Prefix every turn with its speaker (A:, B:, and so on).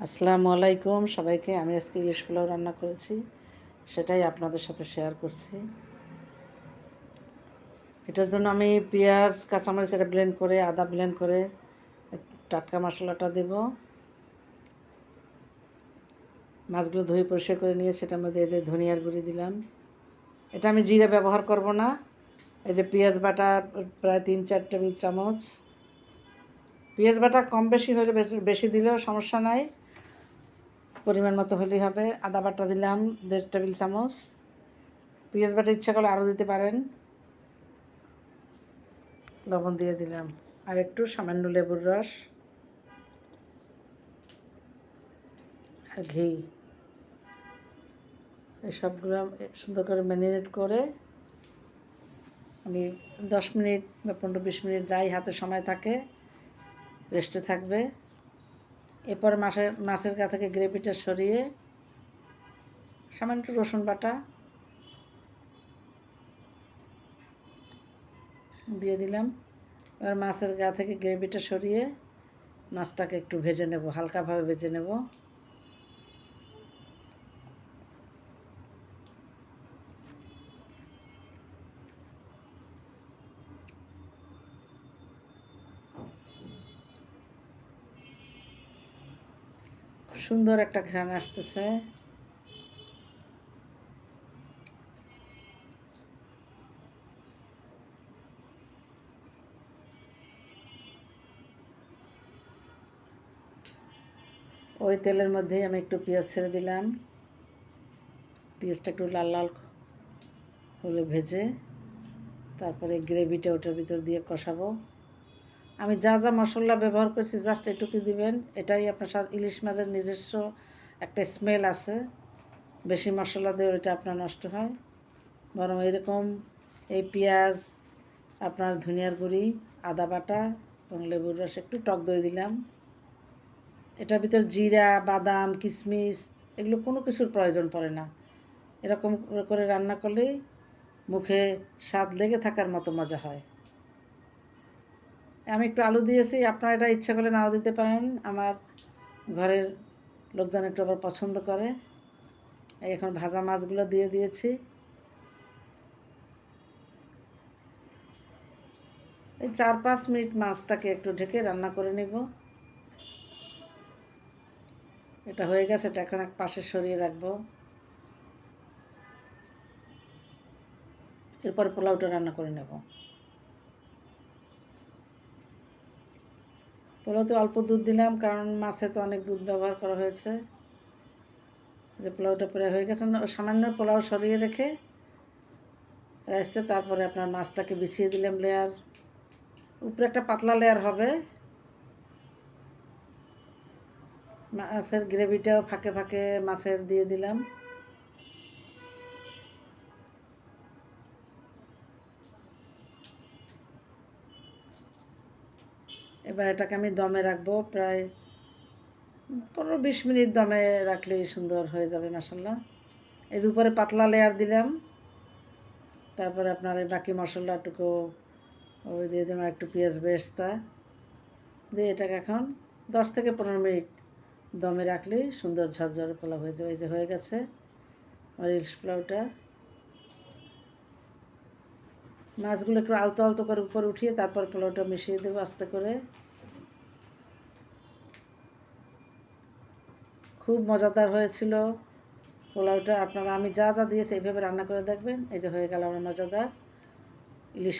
A: আসসালামু আলাইকুম সবাইকে। আমি আজকে ইলিশ পোলাও রান্না করেছি, সেটাই আপনাদের সাথে শেয়ার করছি। এটার জন্য আমি পেঁয়াজ কাঁচামরিচ এটা ব্লেন্ড করে, আদা ব্লেন্ড করে টাটকা মশলাটা দেব। মাছগুলো ধুয়ে পরিষ্কার করে নিয়ে সেটার মধ্যে এই যে ধনিয়ার গুঁড়ি দিলাম। এটা আমি জিরে ব্যবহার করব না। এই যে পেঁয়াজ বাটা প্রায় 3-4 টেবিল চামচ। পেঁয়াজ বাটা কম বেশি হলে বেশি দিলেও সমস্যা নাই, পরিমাণ মতো হলেই হবে। আদা বাটা দিলাম 1.5 টেবিল চামচ। পেঁয়াজ বাটা ইচ্ছা করলে আরও দিতে পারেন। লবণ দিয়ে দিলাম, আর একটু সামান্য লেবুর রস আর ঘি। এই সবগুলো সুন্দর করে ম্যারিনেট করে আমি 10 মিনিট বা 15-20 মিনিট যাই হাতে সময় থাকে রেস্টে থাকবে। এরপর মাছের গা থেকে গ্রেভিটা সরিয়ে সামান্য একটু রসুন বাটা দিয়ে দিলাম। এবার মাছের গা থেকে গ্রেভিটা সরিয়ে মাছটাকে একটু ভেজে নেব, হালকাভাবে ভেজে নেব। সুন্দর একটা ঘ্রাণ আসতেছে। ওই তেলের মধ্যেই আমি একটু পেঁয়াজ ছেড়ে দিলাম। পেঁয়াজটা একটু লাল লাল হলে ভেজে তারপরে গ্রেভিটা ওটার ভিতর দিয়ে কষাবো। আমি যা যা মশলা ব্যবহার করছি জাস্ট এটুকু দিবেন। এটাই আপনার ইলিশ মাছের নিজস্ব একটা স্মেল আছে। বেশি মশলা দিয়ে ওইটা আপনার নষ্ট হয়। বরং এরকম এই পেঁয়াজ, আপনার ধনিয়ার গুঁড়ি, আদা বাটা এবং লেবুর রস, একটু টক দই দিলাম। এটার ভিতর জিরা, বাদাম, কিশমিশ এগুলো কোনো কিছুর প্রয়োজন পড়ে না। এরকম করে রান্না করলেই মুখে স্বাদ লেগে থাকার মতো মজা হয়। আমি একটু আলু দিয়েছি, আপনারা এটা ইচ্ছা করলে নাও দিতে পারেন। আমার ঘরের লোকজন একটু আবার পছন্দ করে। এখন ভাজা মাছগুলো দিয়ে দিয়েছি। এই 4-5 মিনিট মাছটাকে একটু ঢেকে রান্না করে নেব। এটা হয়ে গেছে, এটা এখন এক পাশে সরিয়ে রাখবো। এরপর পোলাওটা রান্না করে নেব। পোলাওতে অল্প দুধ দিলাম, কারণ মাছে তো অনেক দুধ ব্যবহার করা হয়েছে। যে পোলাওটা প্রায় হয়ে গেছে, সামান্য পোলাও সরিয়ে রেখে রাইসটা তারপরে আপনার মাছটাকে বিছিয়ে দিলাম। লেয়ার উপরে একটা পাতলা লেয়ার হবে। মাছের গ্রেভিটাও ফাঁকে ফাঁকে মাছের দিয়ে দিলাম। এবার এটাকে আমি দমে রাখবো, প্রায় 15-20 মিনিট দমে রাখলেই সুন্দর হয়ে যাবে মাশাআল্লাহ। এই যে উপরে পাতলা লেয়ার দিলাম, তারপরে আপনার এই বাকি মশলাটুকু ওই দিয়ে দিলাম, একটু পেঁয়াজ বেরেস্তা দিয়ে এটাকে এখন 10-15 মিনিট দমে রাখলেই সুন্দর ঝরঝরে পোলাও হয়ে যাবে। এই যে হয়ে গেছে আমার ইলিশ পোলাওটা। মাছগুলো একটু আলতো আলতো করে উপরে উঠিয়ে তারপর পোলাওটা মিশিয়ে দেবো আস্তে করে। খুব মজাদার হয়েছিল পোলাওটা। আপনারা আমি যা যা দিয়েছি এইভাবে রান্না করে দেখবেন। এই যে হয়ে গেল আমার মজাদার ইলিশ